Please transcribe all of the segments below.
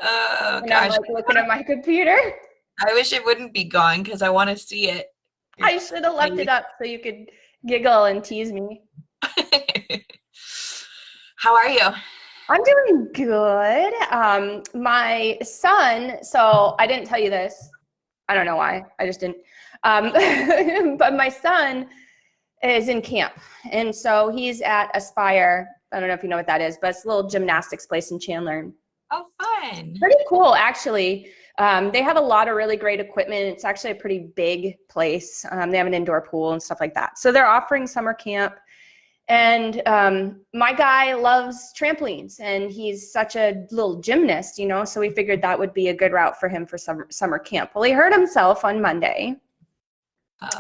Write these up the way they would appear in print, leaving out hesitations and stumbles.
Oh And I'm gosh. like looking at my computer. I wish it wouldn't be gone because I want to see it. I should have left it up so you could giggle and tease me. How are you? I'm doing good. My son, so I didn't tell you this. I don't know why. I just didn't. But my son is in camp. And so he's at Aspire. I don't know if you know what that is, but it's a little gymnastics place in Chandler. Oh, fun. Pretty cool, actually. They have a lot of really great equipment. It's actually a pretty big place. They have an indoor pool and stuff like that. So they're offering summer camp. And my guy loves trampolines, and he's such a little gymnast, you know, so we figured that would be a good route for him for summer camp. Well, he hurt himself on Monday.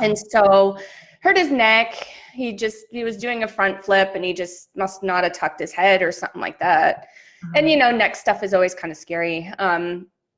And so hurt his neck. He was doing a front flip, and he just must not have tucked his head or something like that. And, you know, neck stuff is always kind of scary.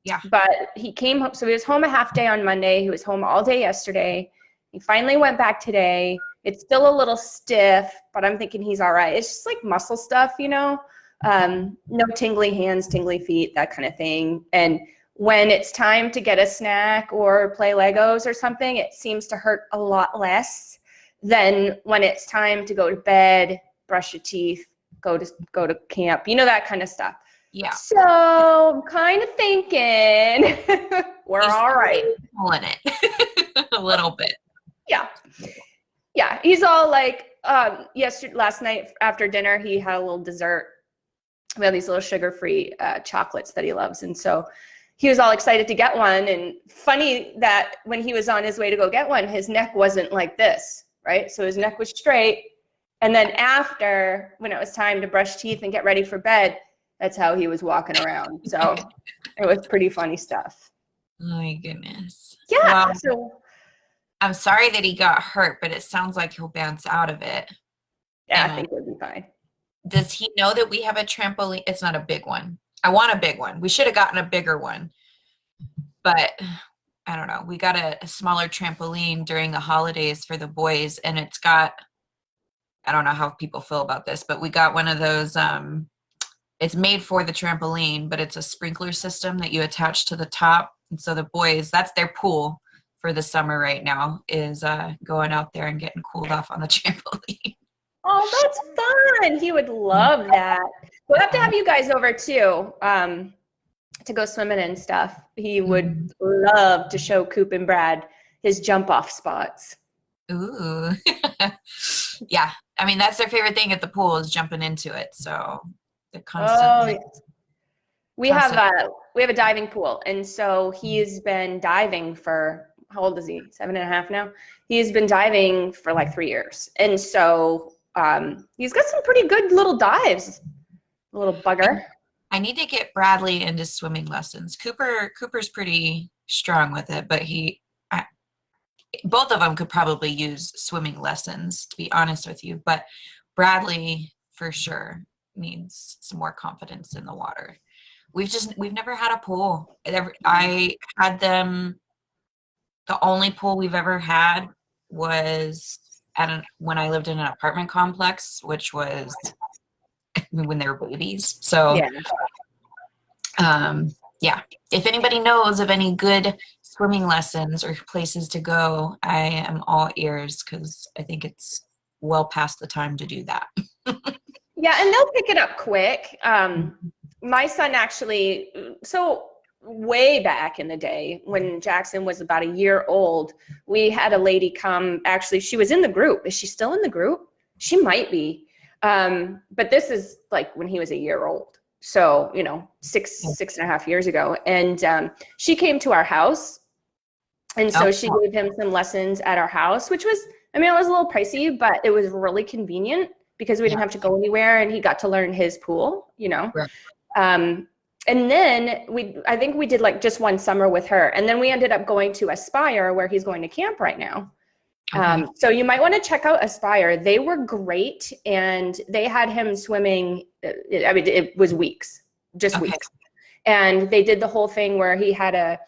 Yeah. But he came home. So he was home a half day on Monday. He was home all day yesterday. He finally went back today. It's still a little stiff, but I'm thinking he's all right. It's just like muscle stuff, you know, no tingly hands, tingly feet, that kind of thing. And when it's time to get a snack or play Legos or something, it seems to hurt a lot less than when it's time to go to bed, brush your teeth, go to camp, you know, that kind of stuff. Yeah. So I'm kind of thinking we're all right. Pulling it a little bit. Yeah. Yeah, he's all like, last night after dinner, he had a little dessert. We have these little sugar-free chocolates that he loves. And so he was all excited to get one. And funny that when he was on his way to go get one, his neck wasn't like this, right? So his neck was straight. And then after, when it was time to brush teeth and get ready for bed, that's how he was walking around. So it was pretty funny stuff. Oh my goodness. Yeah. Well, so I'm sorry that he got hurt, but it sounds like he'll bounce out of it. yeah, I think it'll be fine. Does he know that we have a trampoline? It's not a big one. I want a big one. We should have gotten a bigger one. But I don't know. We got a smaller trampoline during the holidays for the boys, and it's got, I don't know how people feel about this, but we got one of those, it's made for the trampoline, but it's a sprinkler system that you attach to the top. And so the boys, that's their pool for the summer right now, is going out there and getting cooled off on the trampoline. Oh, that's fun. He would love that. We'll have to have you guys over too, to go swimming and stuff. He would love to show Coop and Brad his jump off spots. Ooh. Yeah. I mean, that's their favorite thing at the pool, is jumping into it. So they're constantly. Oh, we have a diving pool, and so he's been diving for, how old is he? 7.5 now. He's been diving for like 3 years, and so he's got some pretty good little dives. Little bugger. I need to get Bradley into swimming lessons. Cooper's pretty strong with it, but both of them could probably use swimming lessons, to be honest with you. But Bradley for sure needs some more confidence in the water. We've never had a pool. I had them. The only pool we've ever had was when I lived in an apartment complex, which was when they were babies. So yeah. If anybody knows of any good swimming lessons or places to go, I am all ears, because I think it's well past the time to do that. Yeah, and they'll pick it up quick. My son actually, so way back in the day when Jackson was about a year old, we had a lady come. Actually, she was in the group. Is she still in the group? She might be. But this is like when he was a year old. So, you know, 6.5 years ago. And she came to our house. And so she gave him some lessons at our house, which was, I mean, it was a little pricey, but it was really convenient because we didn't have to go anywhere, and he got to learn his pool, you know. Right. And then I think we did like just one summer with her. And then we ended up going to Aspire, where he's going to camp right now. Okay. So you might want to check out Aspire. They were great, and they had him swimming. I mean, it was weeks, just weeks. And they did the whole thing where he had a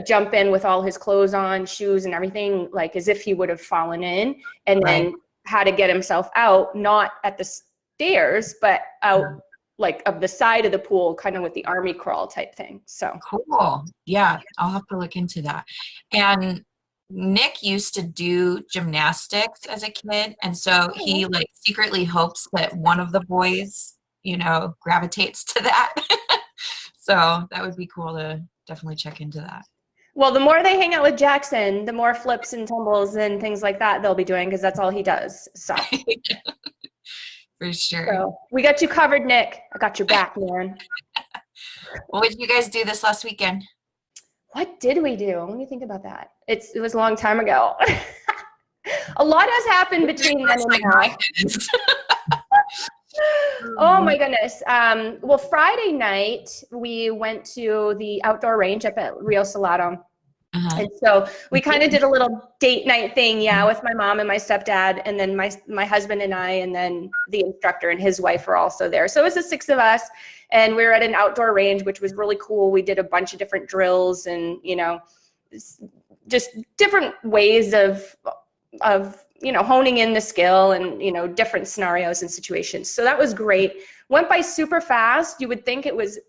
jump in with all his clothes on, shoes and everything, like as if he would have fallen in, and then had to get himself out, not at the stairs, but out like of the side of the pool, kind of with the army crawl type thing. So cool. Yeah, I'll have to look into that. And Nick used to do gymnastics as a kid, and so he like secretly hopes that one of the boys, you know, gravitates to that. So that would be cool to definitely check into that. well, the more they hang out with Jackson, the more flips and tumbles and things like that they'll be doing, because that's all he does. So For sure. so we got you covered, Nick. I got your back, man. What did you guys do this last weekend? What did we do? Let me think about that. It was a long time ago. A lot has happened between then and now. Oh my goodness. Well, Friday night we went to the outdoor range up at Rio Salado. And so we kind of did a little date night thing, yeah, with my mom and my stepdad, and then my husband and I, and then the instructor and his wife were also there. So it was the 6 of us, and we were at an outdoor range, which was really cool. We did a bunch of different drills and, you know, just different ways of you know, honing in the skill and, you know, different scenarios and situations. So that was great. Went by super fast. You would think it was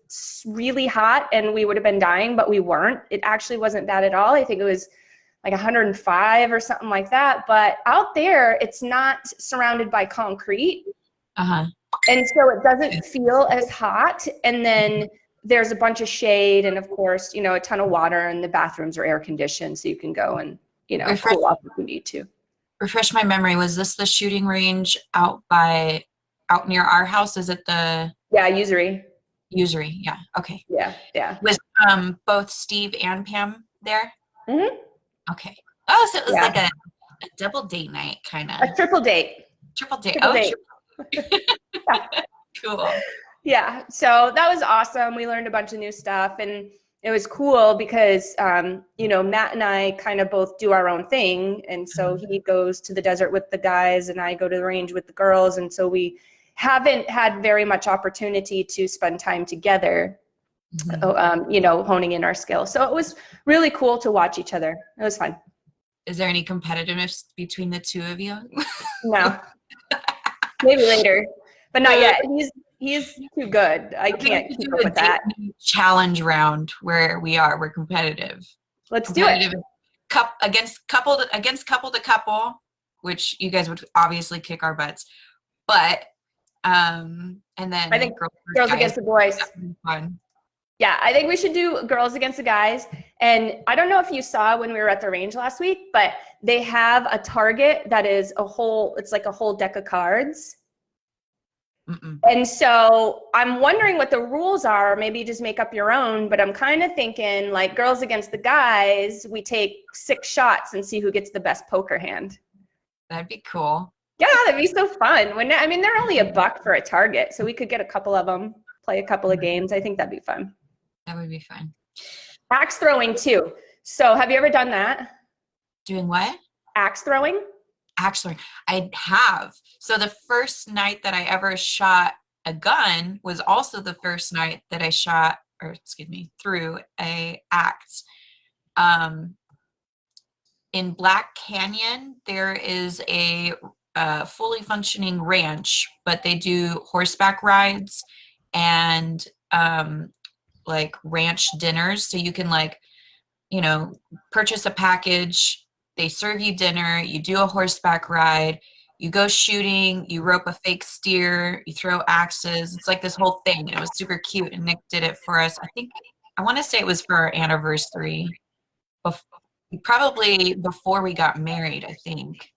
really hot and we would have been dying, but we weren't. It actually wasn't bad at all. I think it was like 105 or something like that. But out there, it's not surrounded by concrete. And so it doesn't feel as hot. And then there's a bunch of shade and, of course, you know, a ton of water, and the bathrooms are air conditioned, so you can go and, you know, cool off if you need to. Refresh my memory. Was this the shooting range out near our house? Is it the? Yeah, Usury. Usury, yeah. Okay. Yeah, yeah. Was both Steve and Pam there? Okay. Oh, so it was like a double date night, kind of. A triple date. Triple date. Triple date. Cool. Yeah, so that was awesome. We learned a bunch of new stuff, and it was cool because, you know, Matt and I kind of both do our own thing. And so he goes to the desert with the guys and I go to the range with the girls. And so we haven't had very much opportunity to spend time together, you know, honing in our skills. So it was really cool to watch each other. It was fun. Is there any competitiveness between the two of you? No. Maybe later, but not yet. He's too good. I can't keep up with that. Challenge round where we're competitive. Let's do it. Against couple to couple, which you guys would obviously kick our butts. But and then I think girls against the boys. Fun. Yeah, I think we should do girls against the guys. And I don't know if you saw when we were at the range last week, but they have a target that is it's like a whole deck of cards. And so I'm wondering what the rules are. Maybe just make up your own, but I'm kind of thinking like girls against the guys, we take 6 shots and see who gets the best poker hand. That'd be cool. Yeah, that'd be so fun. I mean, they're only $1 for a target, so we could get a couple of them, play a couple of games. I think that'd be fun. That would be fun. Axe throwing too. So have you ever done that? Doing what? Axe throwing? Actually, I have. So the first night that I ever shot a gun was also the first night that I threw a axe. In Black Canyon, there is a fully functioning ranch, but they do horseback rides and like ranch dinners. So you can like, you know, purchase a package. They serve you dinner, you do a horseback ride, you go shooting, you rope a fake steer, you throw axes. It's like this whole thing. It was super cute, and Nick did it for us. I want to say it was for our anniversary, probably before we got married, I think.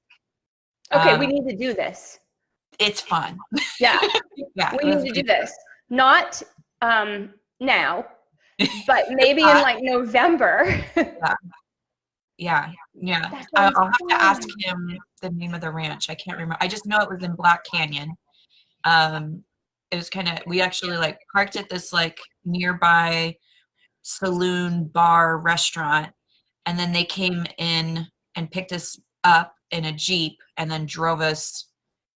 Okay, we need to do this. It's fun. Yeah, yeah, we need to do this. Not now, but maybe in like November. Yeah. I'll have to ask him the name of the ranch. I can't remember. I just know it was in Black Canyon. It was we actually like parked at this like nearby saloon, bar, restaurant, and then they came in and picked us up in a Jeep and then drove us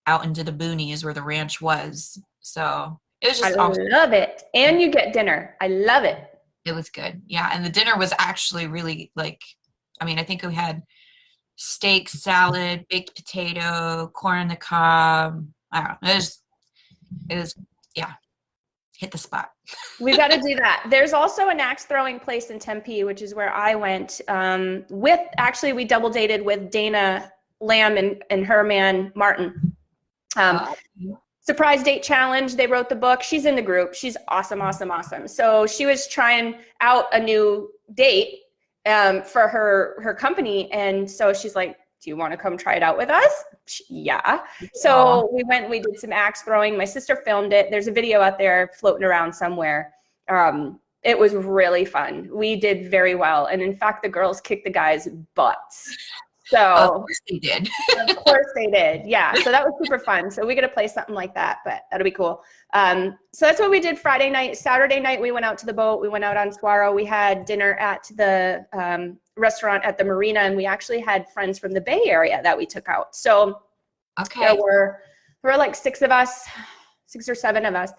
out into the boonies where the ranch was. So it was just awesome. Love it. And you get dinner. I love it. It was good. Yeah. And the dinner was actually really like, I mean, I think we had steak, salad, baked potato, corn on the cob. I don't know. It was, yeah. hit the spot. We got to do that. There's also an axe throwing place in Tempe, which is where I went actually we double dated with Dana Lamb and her man, Martin. Surprise date challenge. They wrote the book. She's in the group. She's awesome, awesome, awesome. So she was trying out a new date for her company. And so she's like, do you want to come try it out with us? Yeah. So we went, we did some axe throwing. My sister filmed it. There's a video out there floating around somewhere. It was really fun. We did very well. And in fact, the girls kicked the guys' butts. So of course they did. Of course they did. Yeah. So that was super fun. So we got to play something like that, but that'll be cool. So that's what we did Friday night. Saturday night, we went out to the boat. We went out on Saguaro. We had dinner at the restaurant at the marina, and we actually had friends from the Bay Area that we took out. So there were like 6 of us, 6 or 7 of us.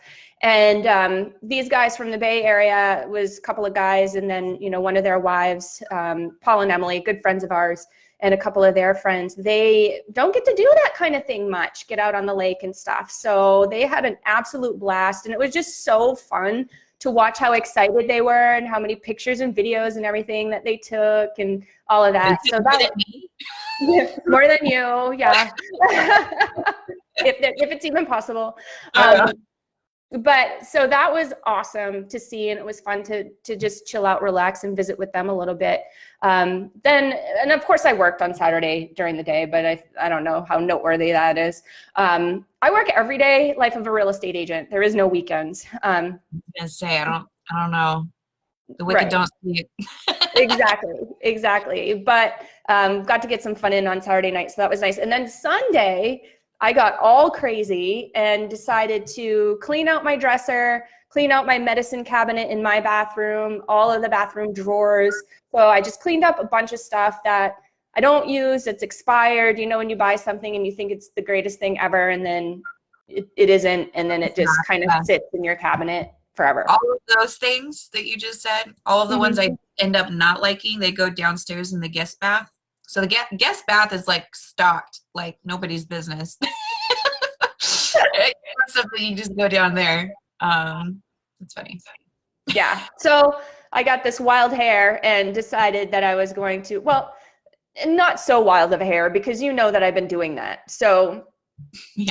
And these guys from the Bay Area was a couple of guys, and then, you know, one of their wives, Paul and Emily, good friends of ours, and a couple of their friends. They don't get to do that kind of thing much, get out on the lake and stuff. So they had an absolute blast, and it was just so fun to watch how excited they were and how many pictures and videos and everything that they took and all of that. So that more than you, yeah. if it's even possible. But so that was awesome to see, and it was fun to just chill out, relax, and visit with them a little bit. And of course I worked on Saturday during the day, but I don't know how noteworthy that is. I work every day, life of a real estate agent. There is no weekends. I was gonna say, I don't know. The wicked don't sleep. Exactly. But got to get some fun in on Saturday night, so that was nice. And then Sunday, I got all crazy and decided to clean out my dresser, clean out my medicine cabinet in my bathroom, all of the bathroom drawers. So I just cleaned up a bunch of stuff that I don't use, it's expired. You know, when you buy something and you think it's the greatest thing ever, and then it isn't, and then it just kind of sits in your cabinet forever. All of those things that you just said, all of the ones I end up not liking, they go downstairs in the guest bath. So the guest bath is like stocked like nobody's business. Something you just go down there. It's funny. Yeah. So I got this wild hair and decided that I was going to, well, not so wild of a hair, because you know that I've been doing that. So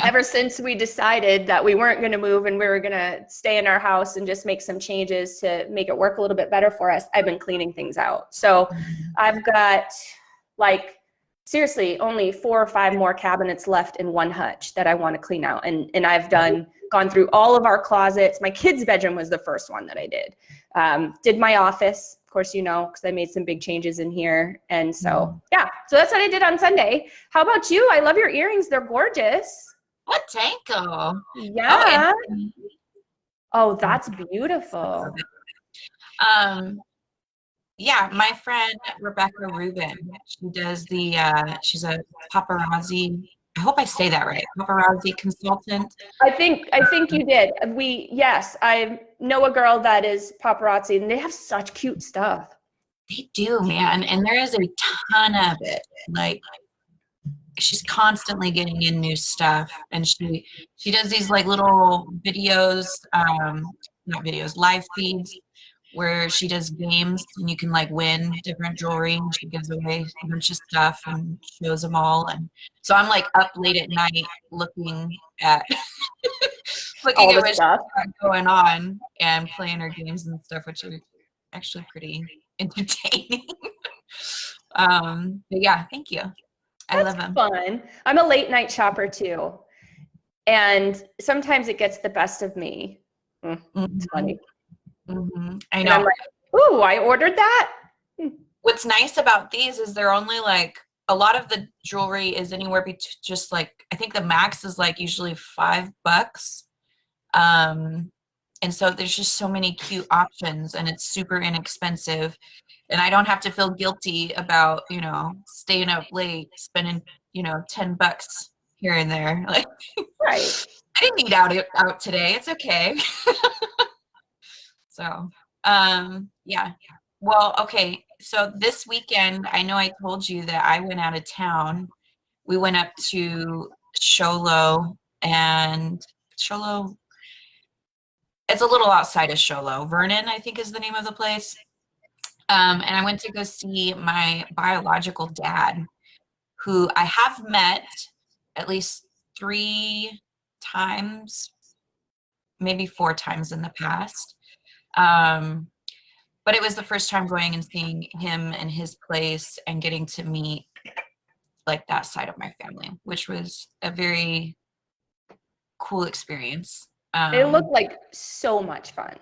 ever since we decided that we weren't going to move and we were going to stay in our house and just make some changes to make it work a little bit better for us, I've been cleaning things out. So I've got, like, seriously, only 4 or 5 more cabinets left in one hutch that I want to clean out. And I've gone through all of our closets. My kids' bedroom was the first one that I did. Did my office, of course, you know, because I made some big changes in here. And so, yeah, so that's what I did on Sunday. How about you? I love your earrings. They're gorgeous. Oh, thank you. Yeah. Oh, that's beautiful. Yeah, my friend Rebecca Rubin, she does she's a paparazzi, I hope I say that right, paparazzi consultant. I think you did. Yes, I know a girl that is paparazzi, and they have such cute stuff. They do, man, and there is a ton of it. Like, she's constantly getting in new stuff, and she does these like little videos, not videos, live feeds, where she does games and you can like win different jewelry, and she gives away a bunch of stuff and shows them all. And so I'm like up late at night looking at looking at what she's got going on and playing her games and stuff, which are actually pretty entertaining. But yeah, thank you. I love them. Fun. I'm a late night shopper too, and sometimes it gets the best of me. It's funny. I know. I'm like, ooh, I ordered that. What's nice about these is they're only like, a lot of the jewelry is anywhere between just like, I think the max is like usually $5. And so there's just so many cute options, and it's super inexpensive. And I don't have to feel guilty about, you know, staying up late, spending, you know, $10 here and there. Like, right. I didn't eat out today. It's okay. So, yeah. Well, okay. So this weekend, I know I told you that I went out of town. We went up to Sholo, and Sholo, It's a little outside of Sholo. Vernon, I think, is the name of the place. And I went to go see my biological dad, who I have met at least 3 times, maybe 4 times in the past. But it was the first time going and seeing him and his place and getting to meet like that side of my family, which was a very cool experience. It looked like so much fun.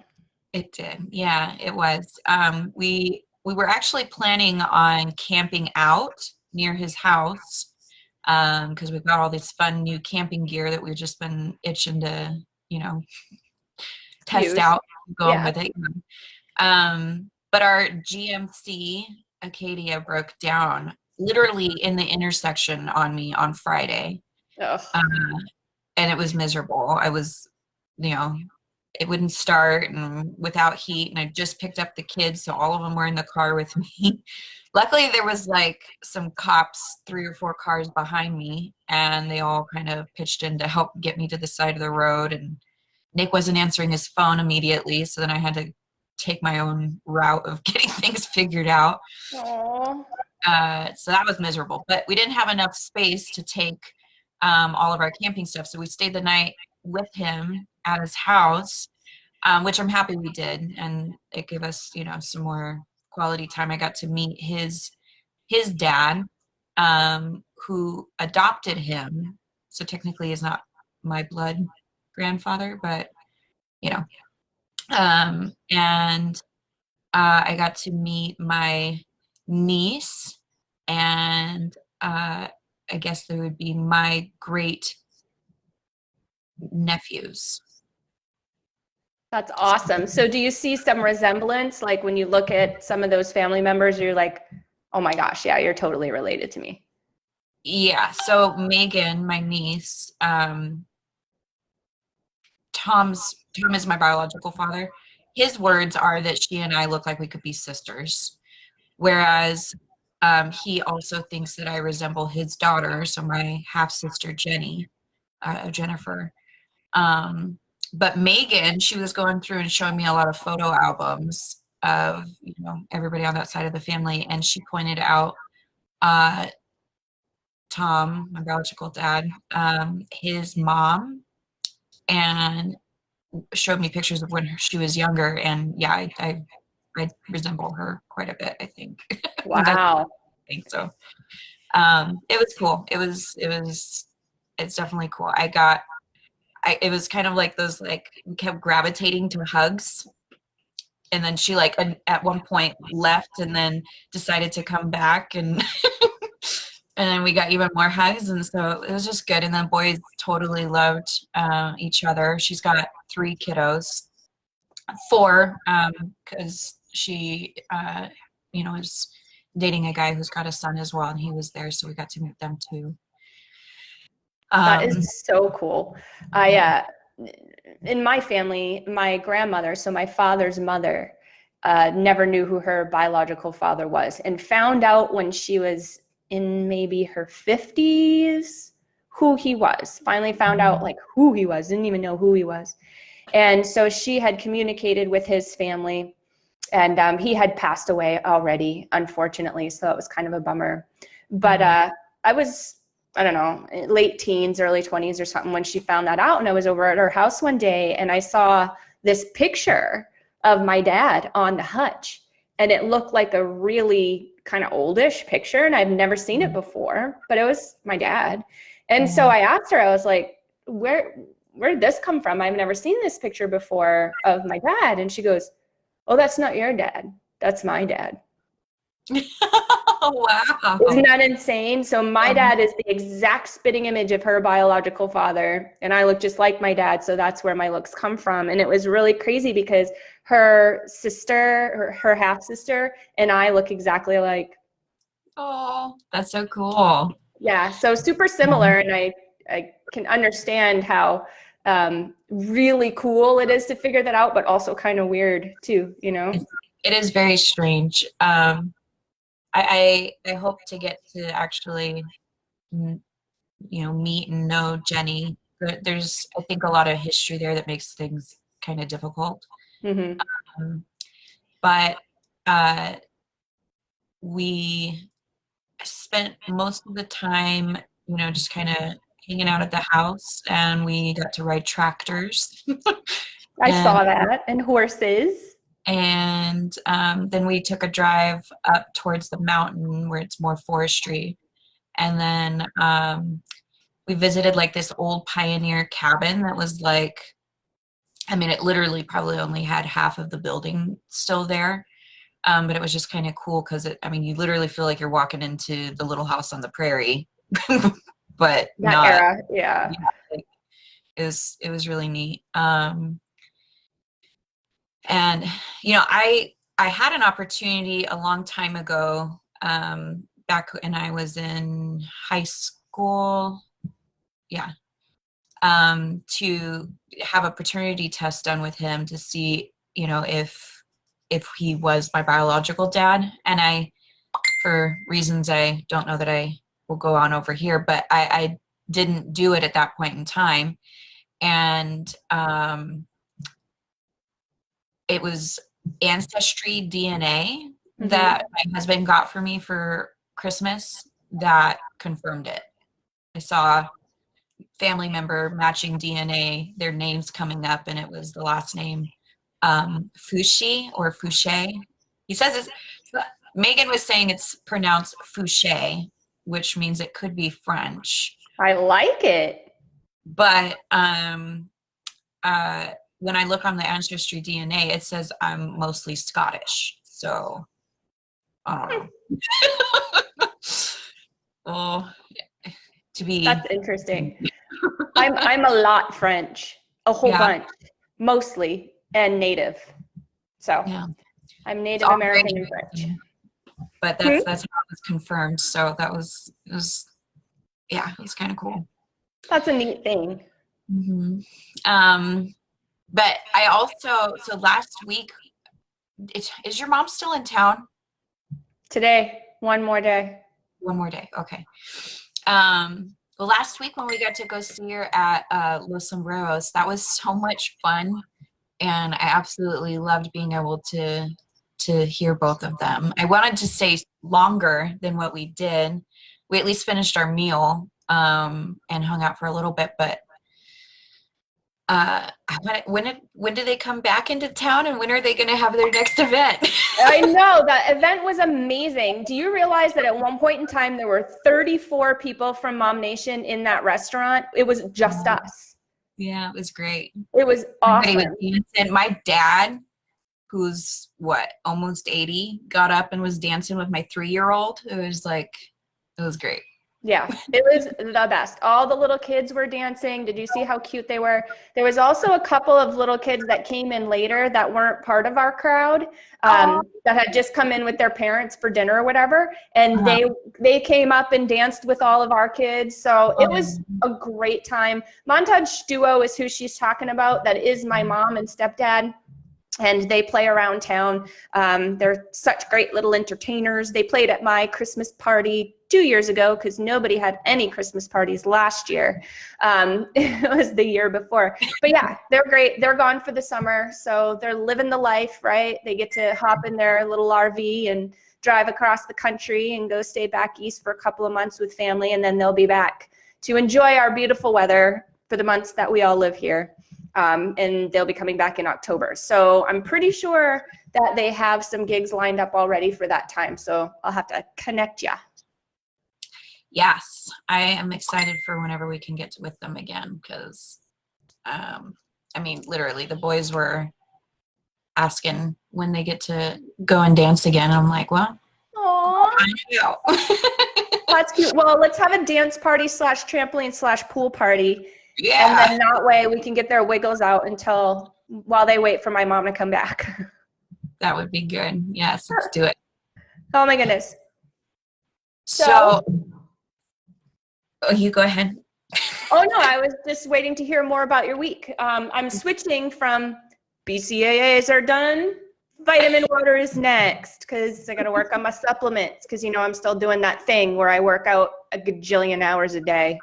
It did. Yeah, it was. We were actually planning on camping out near his house because we've got all this fun new camping gear that we've just been itching to, you know, test out, going with it. But our GMC Acadia broke down literally in the intersection on me on Friday. And it was miserable. I was, you know, it wouldn't start and without heat, and I just picked up the kids, so all of them were in the car with me. Luckily there was like some cops, 3 or 4 cars behind me, and they all kind of pitched in to help get me to the side of the road, and Nick wasn't answering his phone immediately, so then I had to take my own route of getting things figured out. So that was miserable, but we didn't have enough space to take all of our camping stuff, so we stayed the night with him at his house, which I'm happy we did, and it gave us, you know, some more quality time. I got to meet his dad, who adopted him, so technically he's not my blood grandfather, but you know. And I got to meet my niece, and I guess they would be my great nephews. That's awesome. So do you see some resemblance, like when you look at some of those family members, you're like, oh my gosh, yeah, you're totally related to me? Yeah, so Megan, my niece, Tom is my biological father. His words are that she and I look like we could be sisters, whereas he also thinks that I resemble his daughter, so my half-sister Jennifer. But Megan, she was going through and showing me a lot of photo albums of, you know, everybody on that side of the family, and she pointed out Tom, my biological dad, his mom, and showed me pictures of when she was younger, and yeah, I resemble her quite a bit, I think. Wow. I think so. It was cool. It's definitely cool. It was kind of like those, like, we kept gravitating to hugs, and then she like at one point left and then decided to come back, and and then we got even more hugs, and so it was just good. And then boys totally loved each other. She's got 3 kiddos, 4 because she you know, is dating a guy who's got a son as well, and he was there, so we got to meet them too. That is so cool. In my family, my grandmother, so my father's mother, never knew who her biological father was, and found out when she was in maybe her 50s who he was. Finally found out like who he was, didn't even know who he was. And so she had communicated with his family, and he had passed away already, unfortunately, so it was kind of a bummer. But I was, I don't know, late teens, early 20s or something when she found that out, and I was over at her house one day and I saw this picture of my dad on the hutch, and it looked like a really kind of oldish picture, and I've never seen it before, but it was my dad. And so I asked her, I was like, where did this come from? I've never seen this picture before of my dad. And she goes, oh, that's not your dad, that's my dad. Wow. Isn't that insane? So my dad is the exact spitting image of her biological father, and I look just like my dad, so that's where my looks come from. And it was really crazy because her sister, her half-sister, and I look exactly alike. Oh, that's so cool. Yeah, so super similar, and I can understand how really cool it is to figure that out, but also kind of weird too, you know? It is very strange. I hope to get to actually, you know, meet and know Jenny. There's, I think, a lot of history there that makes things kind of difficult. Mm-hmm. But we spent most of the time, just kind of hanging out at the house, and we got to ride tractors. I saw that, and horses. And then we took a drive up towards the mountain where it's more forestry. And then we visited like this old pioneer cabin that was like, I mean, it literally probably only had half of the building still there. But it was just kind of cool because you literally feel like you're walking into the Little House on the Prairie, but That not. era, yeah. Like, it was really neat. And I had an opportunity a long time ago, back when I was in high school, to have a paternity test done with him to see, if he was my biological dad. And for reasons I don't know that I will go on over here, but I didn't do it at that point in time. And it was Ancestry DNA that my husband got for me for Christmas that confirmed it. I saw family member matching DNA, their names coming up, and it was the last name Fouché or Fouché. He says Megan was saying it's pronounced Fouché, which means it could be French. I like it. But when I look on the Ancestry DNA, it says I'm mostly Scottish. So I don't know. Well, that's interesting. I'm a lot French, a whole bunch, mostly, and Native. So I'm Native American and French. But that's how it was confirmed. So it was kind of cool. That's a neat thing. But I also, so last week, is your mom still in town? Today, one more day. One more day, okay. Well, last week when we got to go see her at 𝙬𝙬𝙬𝙬𝙬, that was so much fun, and I absolutely loved being able to hear both of them. I wanted to stay longer than what we did. We at least finished our meal and hung out for a little bit, but when do they come back into town, and when are they going to have their next event? I know, that event was amazing. Do you realize that at one point in time there were 34 people from MOMnation in that restaurant? It was just us. Yeah, it was great. It was awesome. And my dad, who's almost 80, got up and was dancing with my 3-year-old. It was great. Yeah, it was the best. All the little kids were dancing. Did you see how cute they were? There was also a couple of little kids that came in later that weren't part of our crowd, that had just come in with their parents for dinner or whatever. And they came up and danced with all of our kids. So it was a great time. Montage Duo is who she's talking about. That is my mom and stepdad. And they play around town. They're such great little entertainers. They played at my Christmas party 2 years ago because nobody had any Christmas parties last year. It was the year before. But yeah, they're great. They're gone for the summer, so they're living the life, right? They get to hop in their little RV and drive across the country and go stay back east for a couple of months with family, and then they'll be back to enjoy our beautiful weather for the months that we all live here. And they'll be coming back in October. So I'm pretty sure that they have some gigs lined up already for that time. So I'll have to connect ya. Yes, I am excited for whenever we can get with them again because, literally the boys were asking when they get to go and dance again. I'm like, well, that's cute. Well, let's have a dance party / trampoline / pool party. Yeah. And then that way we can get their wiggles out while they wait for my mom to come back. That would be good. Yes, let's do it. Oh my goodness. So you go ahead. Oh no, I was just waiting to hear more about your week. I'm switching from BCAAs are done. Vitamin water is next because I got to work on my supplements because, I'm still doing that thing where I work out a gajillion hours a day.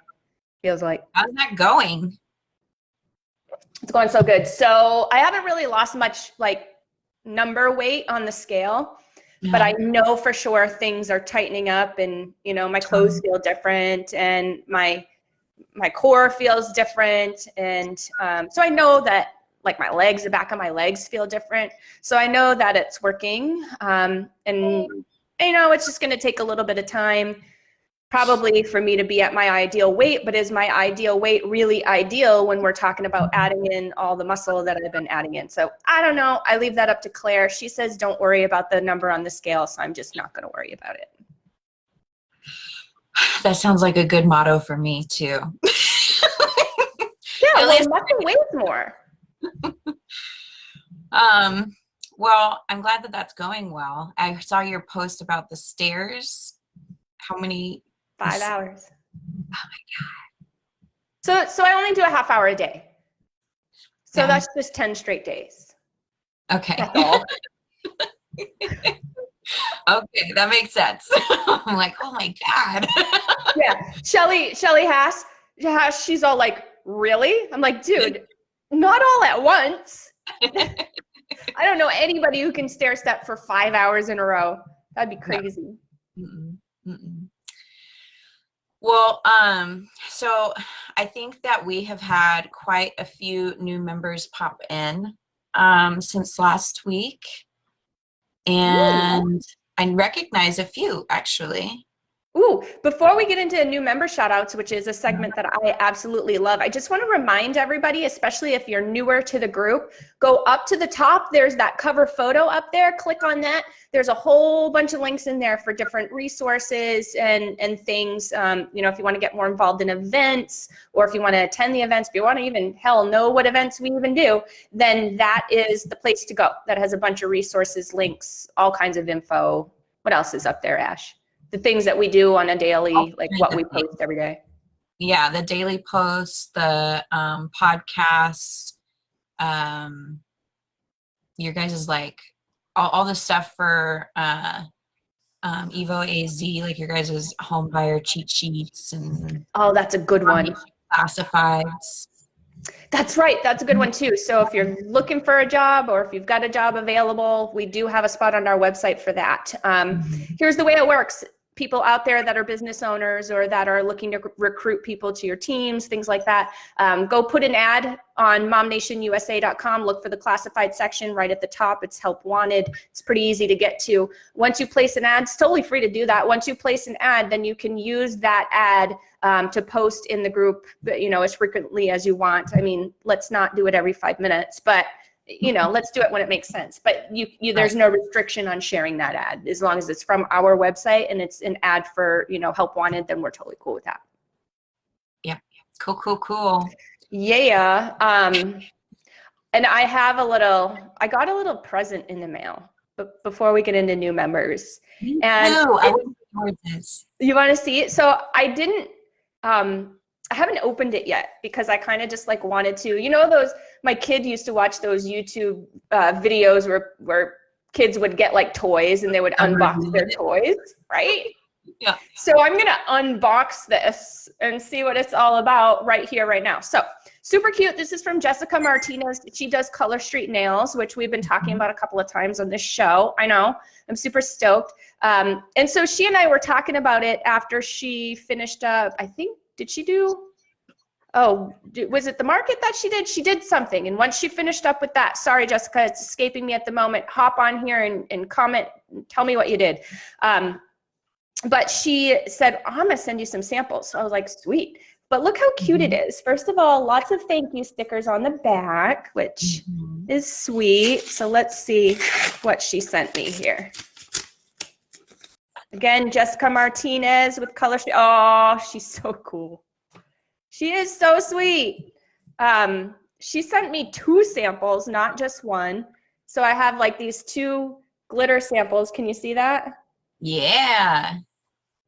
Feels like. How's that going? It's going so good. So I haven't really lost much like number weight on the scale, but I know for sure things are tightening up, and you know, my clothes feel different, and my core feels different, and so I know that like my legs, the back of my legs feel different. So I know that it's working, and you know, it's just going to take a little bit of time probably for me to be at my ideal weight. But is my ideal weight really ideal when we're talking about adding in all the muscle that I've been adding in? So I don't know. I leave that up to Claire. She says don't worry about the number on the scale, so I'm just not going to worry about it. That sounds like a good motto for me too. Yeah, at least nothing weighs more. Well, I'm glad that that's going well. I saw your post about the stairs. How many? 5 hours. Oh my God. So I only do a half hour a day. So that's just 10 straight days. Okay. That's all. Okay, that makes sense. I'm like, oh my God. Yeah. Shelly Haas, she's all like, really? I'm like, dude, not all at once. I don't know anybody who can stair step for 5 hours in a row. That'd be crazy. No. Well, so I think that we have had quite a few new members pop in since last week, and I recognize a few actually. Ooh, before we get into new member shout outs, which is a segment that I absolutely love, I just want to remind everybody, especially if you're newer to the group, go up to the top. There's that cover photo up there. Click on that. There's a whole bunch of links in there for different resources and things. You know, if you want to get more involved in events, or if you want to attend the events, if you want to even know what events we even do, then that is the place to go. That has a bunch of resources, links, all kinds of info. What else is up there, Ash? The things that we do on a daily, like what we post every day. Yeah, the daily posts, the podcasts, your guys is like all the stuff for EvoAZ, like your guys' home buyer cheat sheets and that's a good one. Classifieds. That's right. That's a good one too. So if you're looking for a job, or if you've got a job available, we do have a spot on our website for that. Here's the way it works. People out there that are business owners or that are looking to recruit people to your teams, things like that, go put an ad on MOMnationUSA.com. Look for the classified section right at the top. It's help wanted. It's pretty easy to get to. Once you place an ad, it's totally free to do that. Once you place an ad, then you can use that ad to post in the group, you know, as frequently as you want. I mean, let's not do it every 5 minutes, but you know, let's do it when it makes sense. But there's no restriction on sharing that ad. As long as it's from our website and it's an ad for, you know, help wanted, then we're totally cool with that. Yeah. Cool. Yeah. And I got a little present in the mail, but before we get into new members. And you want to see it? So I haven't opened it yet because I kind of just like wanted to, you know, my kid used to watch those YouTube videos where kids would get like toys and they would unbox their toys, right? Yeah. So I'm going to unbox this and see what it's all about right here, right now. So super cute. This is from Jessica Martinez. She does Color Street Nails, which we've been talking about a couple of times on this show. I know. I'm super stoked. And so she and I were talking about it after she finished up, I think, did she do, was it the market that she did? She did something. And once she finished up with that, sorry, Jessica, it's escaping me at the moment. Hop on here and comment, and tell me what you did. But she said, I'm going to send you some samples. So I was like, sweet. But look how cute it is. First of all, lots of thank you stickers on the back, which is sweet. So let's see what she sent me here. Again, Jessica Martinez with Color Street. Oh, she's so cool. She is so sweet. She sent me 2 samples, not just one. So I have like these 2 glitter samples. Can you see that? Yeah.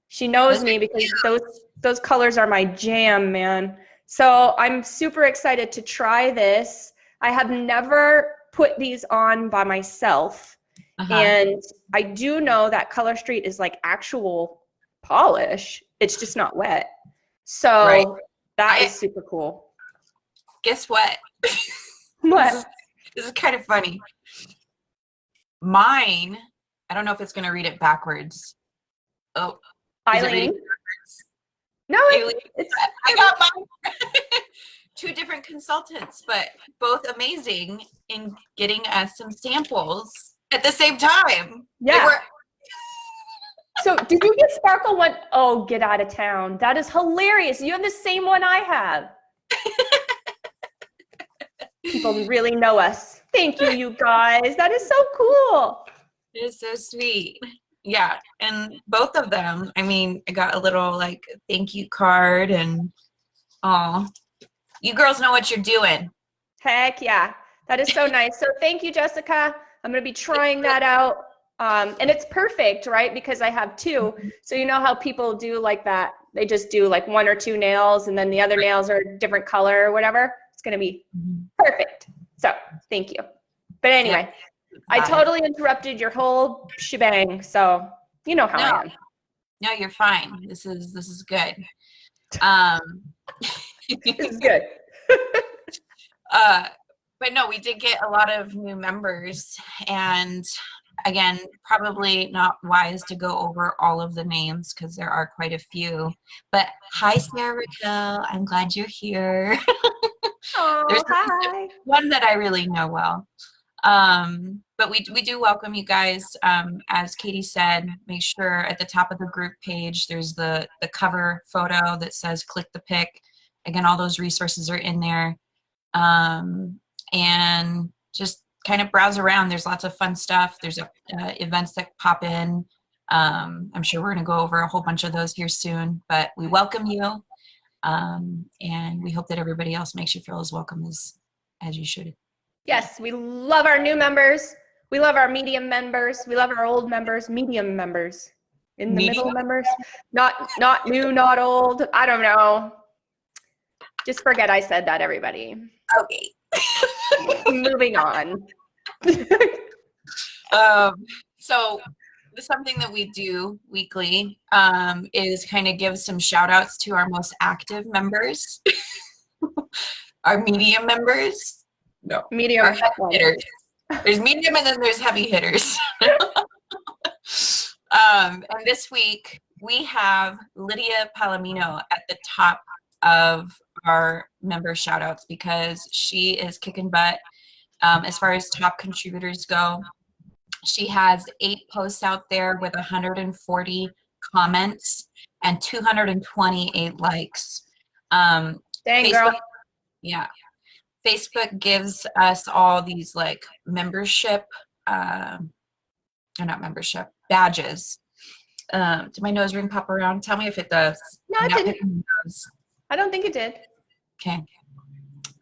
She knows me because those colors are my jam, man. So I'm super excited to try this. I have never put these on by myself. And I do know that Color Street is like actual polish. It's just not wet. So that is super cool. guess what? What? This is kind of funny. Mine, I don't know if it's going to read it backwards. Oh, is it reading Eileen? backwards? No, Eileen, it's I got mine. Two different consultants, but both amazing in getting us some samples at the same time. yeah. So did you get Sparkle one? Oh, get out of town. That is hilarious. You have the same one I have. People really know us. Thank you, you guys. That is so cool. It is so sweet. Yeah, and both of them, I mean, I got a little like thank you card, and oh, you girls know what you're doing. Heck yeah. That is so nice. So thank you, Jessica. I'm going to be trying that out. And it's perfect, right? Because I have two. So you know how people do like that. They just do like one or two nails and then the other nails are a different color or whatever. It's going to be perfect. So thank you. But anyway, I totally interrupted your whole shebang. So you know how I am. No, you're fine. This is good. This is good. But no, we did get a lot of new members, and again, probably not wise to go over all of the names because there are quite a few. But hi, Sarah Raquel. I'm glad you're here. Oh, There's hi. one that I really know well. But we do welcome you guys. As Katie said, make sure at the top of the group page, there's the cover photo that says click the pic. Again, all those resources are in there. And just kind of browse around. There's lots of fun stuff. There's events that pop in. I'm sure we're going to go over a whole bunch of those here soon, but we welcome you. And we hope that everybody else makes you feel as welcome as you should. Yes, we love our new members. We love our medium members. We love our old members, medium members. In the middle members. Not new, not old. I don't know. Just forget I said that, everybody. Okay. Moving on. So something that we do weekly is kind of give some shout outs to our most active members, our medium members. No, medium our heavy hitters. There's medium and then there's heavy hitters. And this week we have Lydia Palomino at the top of our member shout outs because she is kicking butt as far as top contributors go. She has 8 posts out there with 140 comments and 228 likes. Dang, Facebook, girl. Yeah. Facebook gives us all these like membership, or not membership, badges. Did my nose ring pop around? Tell me if it does. No, it didn't. I don't think it did. Okay.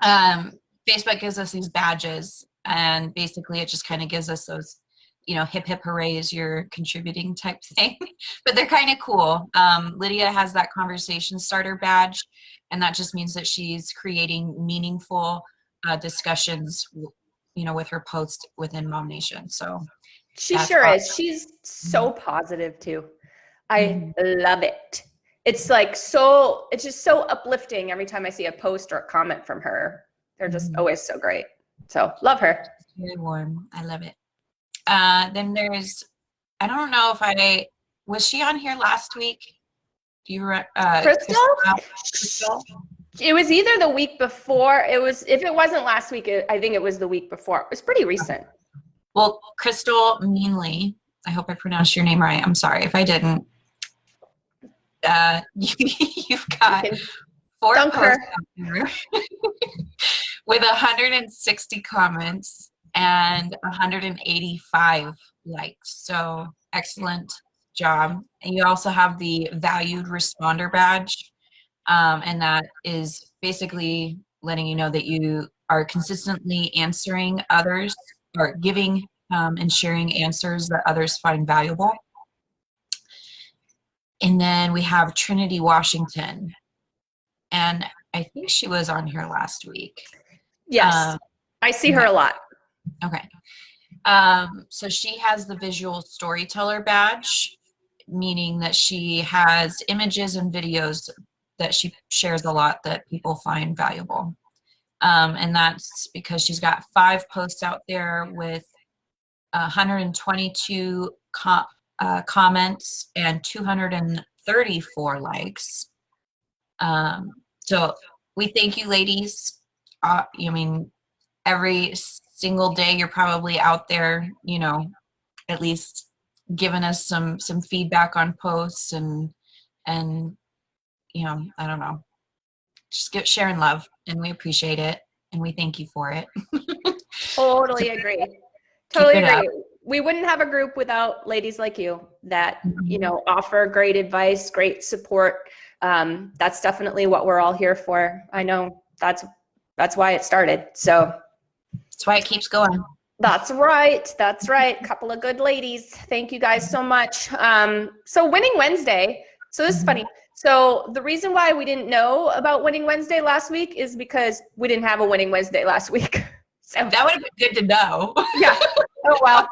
Facebook gives us these badges, and basically it just kind of gives us those, you know, hip hip hoorays, you're contributing type thing. But they're kind of cool. Lydia has that conversation starter badge, and that just means that she's creating meaningful discussions, you know, with her post within MOMnation. So she sure awesome. Is. She's so positive too. I love it. It's like it's just so uplifting every time I see a post or a comment from her. They're just always so great. So love her. Very warm. I love it. Then there's, I don't know if was she on here last week? Do you Crystal? It was either the week before. If it wasn't last week, I think it was the week before. It was pretty recent. Well, Crystal Meanley, I hope I pronounced your name right. I'm sorry if I didn't. You've got 4 posts out there with 160 comments and 185 likes. So excellent job. And you also have the valued responder badge. And that is basically letting you know that you are consistently answering others or giving and sharing answers that others find valuable. And then we have Trinity Washington. And I think she was on here last week. Yes, I see her a lot. Okay. So she has the visual storyteller badge, meaning that she has images and videos that she shares a lot that people find valuable. And that's because she's got 5 posts out there with 122 comments and 234 likes. So we thank you, ladies. I mean, every single day you're probably out there, you know, at least giving us some feedback on posts and you know, I don't know, just sharing love, and we appreciate it and we thank you for it. Totally agree. Totally agree. We wouldn't have a group without ladies like you that, you know, offer great advice, great support. That's definitely what we're all here for. I know that's why it started. So that's why it keeps going. That's right. That's right. Couple of good ladies. Thank you guys so much. So Winning Wednesday. So this is funny. So the reason why we didn't know about Winning Wednesday last week is because we didn't have a Winning Wednesday last week. So that would have been good to know. Yeah. Oh, well.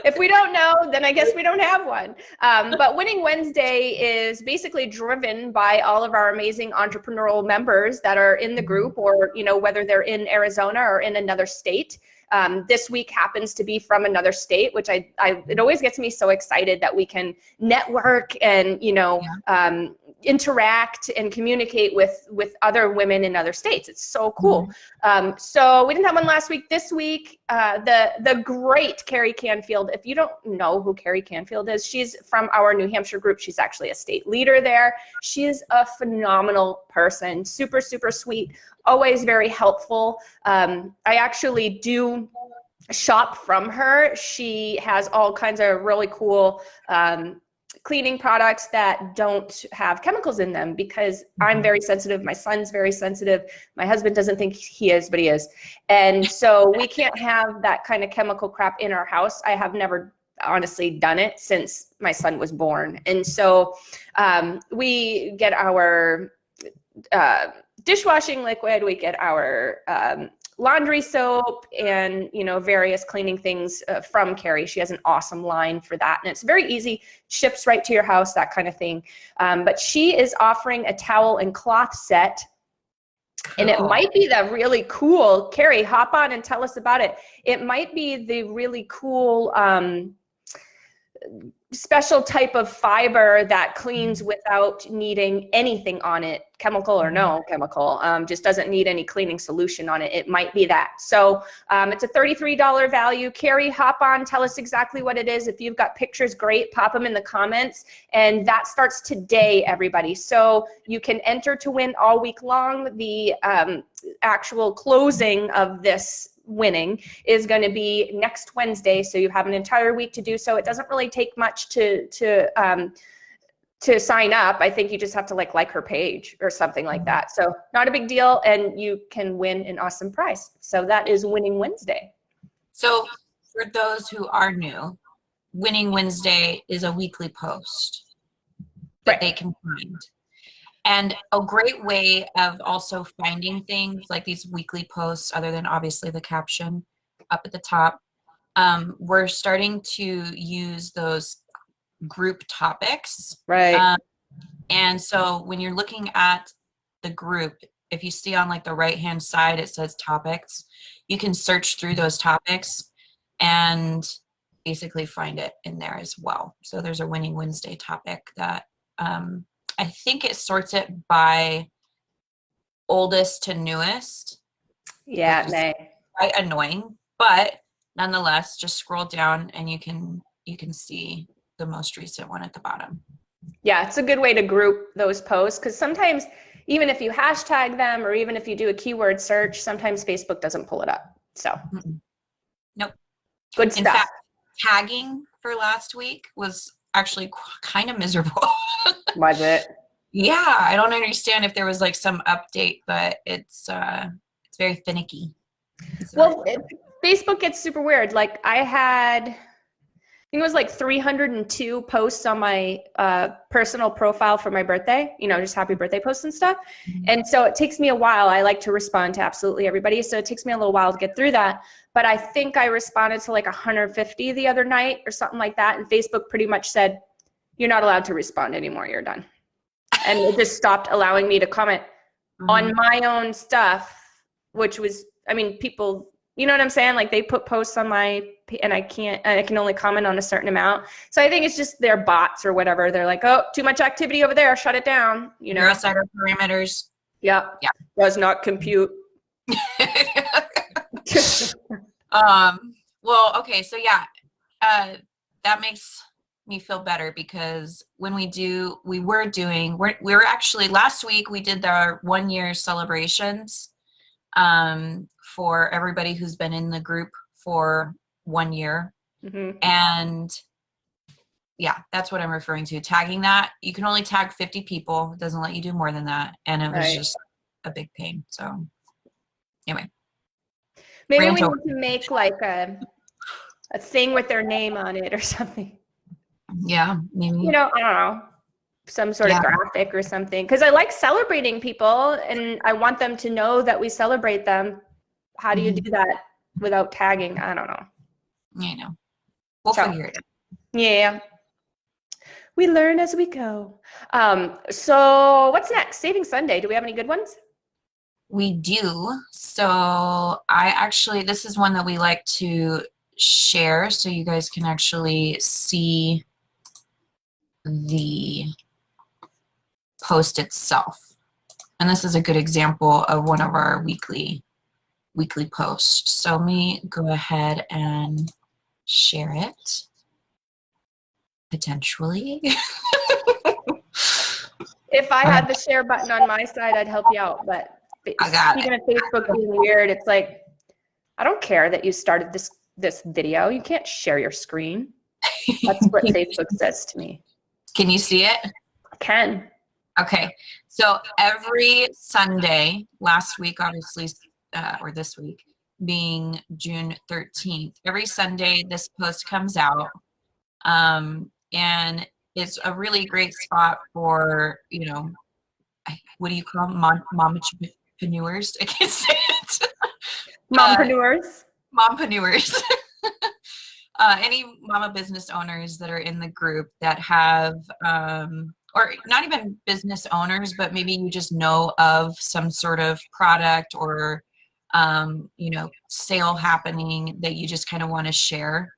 If we don't know, then I guess we don't have one. But Winning Wednesday is basically driven by all of our amazing entrepreneurial members that are in the group, or, you know, whether they're in Arizona or in another state. This week happens to be from another state, which it always gets me so excited that we can network and, you know, interact and communicate with other women in other states. It's so cool. So we didn't have one last week. This week, the great Carrie Canfield. If you don't know who Carrie Canfield is, she's from our New Hampshire group. She's actually a state leader there. She is a phenomenal person, super, super sweet, always very helpful. I actually do shop from her. She has all kinds of really cool cleaning products that don't have chemicals in them, because I'm very sensitive. My son's very sensitive. My husband doesn't think he is, but he is. And so we can't have that kind of chemical crap in our house. I have never honestly done it since my son was born. And so we get our dishwashing liquid, we get our laundry soap, and, you know, various cleaning things from Carrie. She has an awesome line for that, and it's very easy, ships right to your house, that kind of thing. But she is offering a towel and cloth set, and it might be the really cool, Carrie, hop on and tell us about it. It might be the really cool special type of fiber that cleans without needing anything on it, chemical or no chemical, just doesn't need any cleaning solution on it. It might be that. So it's a $33 value. Carrie, hop on, tell us exactly what it is. If you've got pictures, great, pop them in the comments. And that starts today, everybody. So you can enter to win all week long. The actual closing of this winning is going to be next Wednesday, so you have an entire week to do so. It doesn't really take much to sign up. I think you just have to like her page or something like that. So not a big deal, and you can win an awesome prize. So that is Winning Wednesday. So for those who are new, Winning Wednesday is a weekly post that they can find. And a great way of also finding things like these weekly posts, other than obviously the caption up at the top, we're starting to use those group topics. Right. And so when you're looking at the group, if you see on like the right-hand side, it says topics, you can search through those topics and basically find it in there as well. So there's a Winning Wednesday topic that I think it sorts it by oldest to newest. Yeah, quite annoying, but nonetheless, just scroll down and you can see the most recent one at the bottom. Yeah, it's a good way to group those posts, because sometimes even if you hashtag them, or even if you do a keyword search, sometimes Facebook doesn't pull it up. So nope. Good stuff. In fact, tagging for last week was actually kind of miserable. Was it? Yeah, I don't understand if there was like some update, but it's very finicky. Well, Facebook gets super weird. Like I think it was like 302 posts on my personal profile for my birthday, you know, just happy birthday posts and stuff. And so it takes me a while. I like to respond to absolutely everybody. So it takes me a little while to get through that. But I think I responded to like 150 the other night or something like that. And Facebook pretty much said, you're not allowed to respond anymore. You're done. And it just stopped allowing me to comment on my own stuff which was, I mean, people, you know what I'm saying? Like they put posts on and I can only comment on a certain amount. So I think it's just their bots or whatever. They're like, oh, too much activity over there. Shut it down. You know, you're outside our parameters. Yeah. Does not compute. Well, okay. So yeah, that makes me feel better because when we were actually last week we did the 1 year celebrations for everybody who's been in the group for 1 year. And yeah, that's what I'm referring to. Tagging that, you can only tag 50 people. It doesn't let you do more than that. And it was just a big pain. So anyway. Maybe we need to make like a thing with their name on it or something. Yeah, maybe. You know, I don't know, some sort of graphic or something. Because I like celebrating people and I want them to know that we celebrate them. How do you do that without tagging? I don't know. Yeah, I know. We'll figure it out. Yeah. We learn as we go. So what's next? Saving Sunday. Do we have any good ones? We do. So this is one that we like to share so you guys can actually see the post itself. And this is a good example of one of our weekly posts. So let me go ahead and share it, potentially. If I had the share button on my side, I'd help you out. But speaking of Facebook being weird, it's like, I don't care that you started this video. You can't share your screen. That's what Facebook says to me. Can you see it? I can. Okay. So every Sunday, last week, obviously, or this week, being June 13th, every Sunday this post comes out. And it's a really great spot for, you know, what do you call them? Mompreneurs? I can't say it. Mompreneurs? Mompreneurs. Any mama business owners that are in the group that have, or not even business owners, but maybe you just know of some sort of product or, you know, sale happening that you just kind of want to share.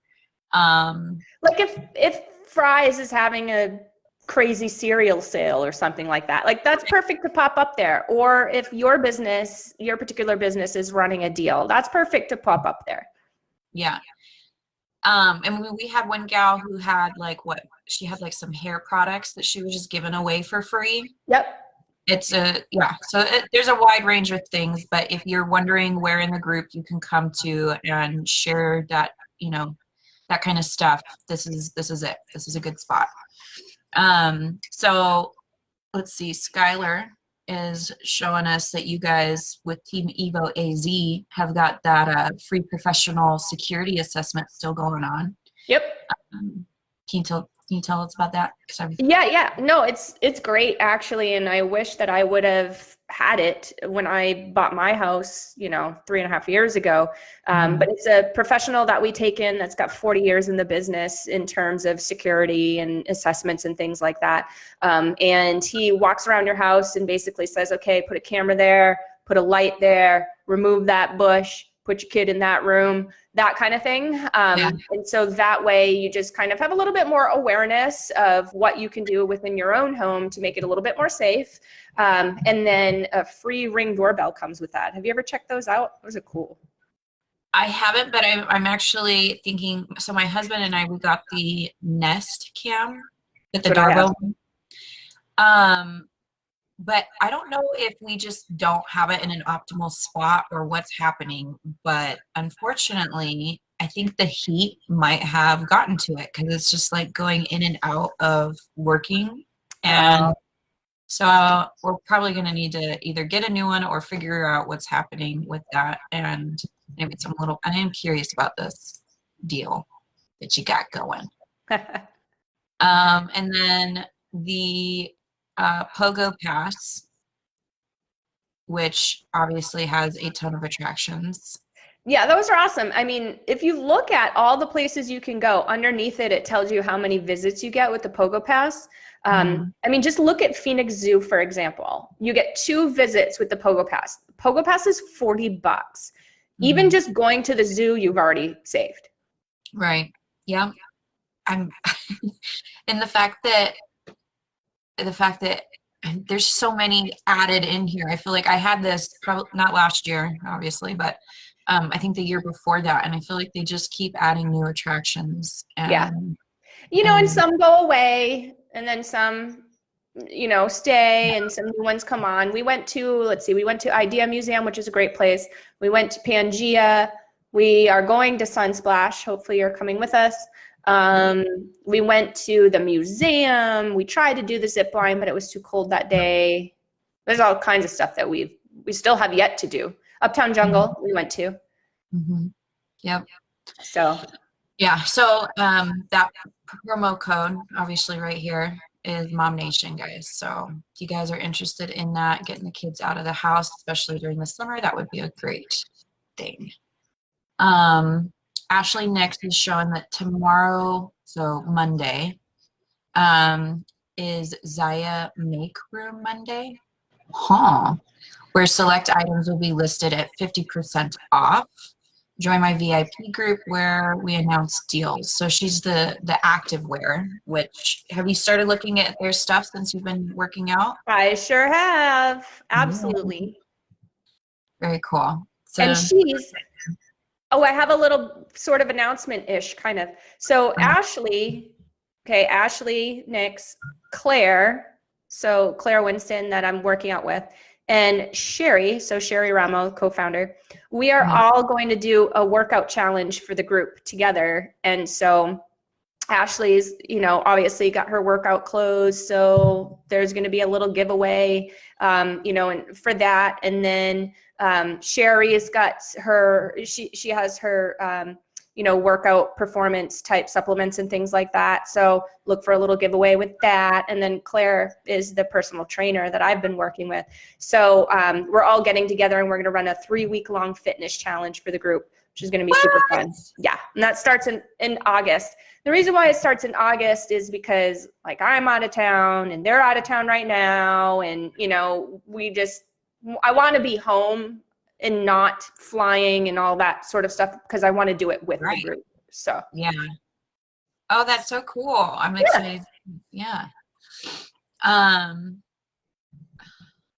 Like if Fry's is having a crazy cereal sale or something like that, like that's perfect to pop up there. Or if your particular business is running a deal, that's perfect to pop up there. Yeah. And we had one gal who had she had like some hair products that she was just giving away for free. Yep. There's a wide range of things, but if you're wondering where in the group you can come to and share that, you know, that kind of stuff, this is it. This is a good spot. So let's see, Skylar is showing us that you guys with Team EvoAZ have got that free professional security assessment still going on. Yep. Can you tell us about that? Yeah. No, it's great actually, and I wish that I would have had it when I bought my house, you know, 3.5 years ago. But it's a professional that we take in that's got 40 years in the business in terms of security and assessments and things like that. And he walks around your house and basically says, okay, put a camera there, put a light there, remove that bush, put your kid in that room, that kind of thing. And so that way you just kind of have a little bit more awareness of what you can do within your own home to make it a little bit more safe. And then a free Ring doorbell comes with that. Have you ever checked those out? Those are cool. I haven't, but I'm actually thinking, so my husband and we got the Nest cam with the doorbell. But I don't know if we just don't have it in an optimal spot or what's happening. But unfortunately, I think the heat might have gotten to it because it's just like going in and out of working. And so we're probably going to need to either get a new one or figure out what's happening with that. And maybe I am curious about this deal that you got going. And then the Pogo Pass, which obviously has a ton of attractions. Yeah, those are awesome. I mean, if you look at all the places you can go, underneath it, it tells you how many visits you get with the Pogo Pass. I mean, just look at Phoenix Zoo, for example. You get 2 visits with the Pogo Pass. Pogo Pass is $40. Even just going to the zoo, you've already saved. Right. Yeah. I'm and the fact that there's so many added in here. I feel like I had this probably not last year, obviously, but I think the year before that, and I feel like they just keep adding new attractions. And, Yeah. You know, and some go away, and then some, you know, stay, and some new ones come on. We went to, let's see, we went to Idea Museum, which is a great place. We went to Pangea. We are going to Sunsplash. Hopefully you're coming with us. We went to the museum. We tried to do the zip line, but it was too cold that day. There's all kinds of stuff that we still have yet to do. Uptown Jungle, we went to. Yep. So yeah, so that promo code, obviously right here, is MOMnation, guys. So if you guys are interested in that, getting the kids out of the house, especially during the summer, that would be a great thing. Ashley next is showing that tomorrow, so Monday, is Zaya Make Room Monday. Where select items will be listed at 50% off. Join my VIP group where we announce deals. So she's the active wear, which, have you started looking at their stuff since you've been working out? I sure have. Absolutely. Very cool. So, and she's, oh, I have a little sort of announcement-ish kind of. So Ashley, okay, Ashley, Nix, Claire, so Claire Winston that I'm working out with, and Sherry, so Sherry Ramo, co-founder, we are all going to do a workout challenge for the group together. And so Ashley's, you know, obviously got her workout clothes, so there's going to be a little giveaway, you know, and for that. And then Sherry's got her, she has her, you know, workout performance type supplements and things like that. So look for a little giveaway with that. And then Claire is the personal trainer that I've been working with. So we're all getting together and we're going to run a 3-week-long fitness challenge for the group, which is going to be super fun. Yeah, and that starts in August. The reason why it starts in August is because, like, I'm out of town and they're out of town right now, and, you know, I want to be home and not flying and all that sort of stuff because I want to do it with the group. So yeah. Oh, that's so cool. I'm excited. Yeah.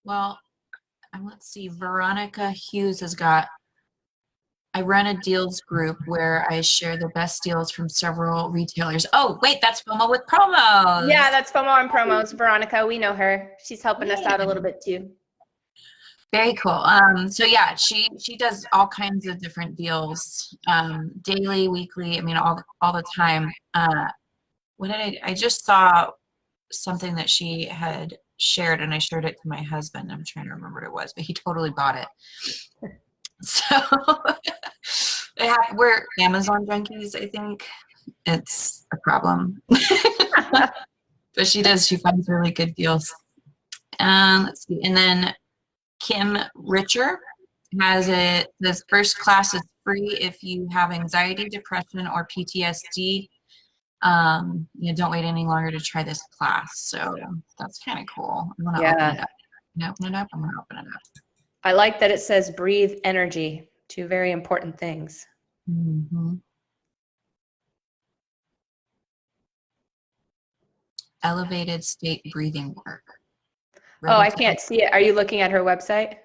Well, let's see. Veronica Hughes has got, I run a deals group where I share the best deals from several retailers. Oh, wait, that's FOMO with promos. Yeah, that's FOMO and promos. Veronica, we know her. She's helping us out a little bit too. Very cool. So yeah, she does all kinds of different deals, daily, weekly. I mean, all the time. What did I just saw something that she had shared, and I shared it to my husband. I'm trying to remember what it was, but he totally bought it. So we're Amazon junkies, I think. It's a problem. But she finds really good deals. Let's see. And then Kim Richer has it. This first class is free if you have anxiety, depression, or PTSD. You know, don't wait any longer to try this class. So that's kind of cool. I'm gonna open it up. I'm gonna open it up. I like that it says breathe energy. 2 very important things. Elevated state breathing work. Oh, I can't see it. Are you looking at her website?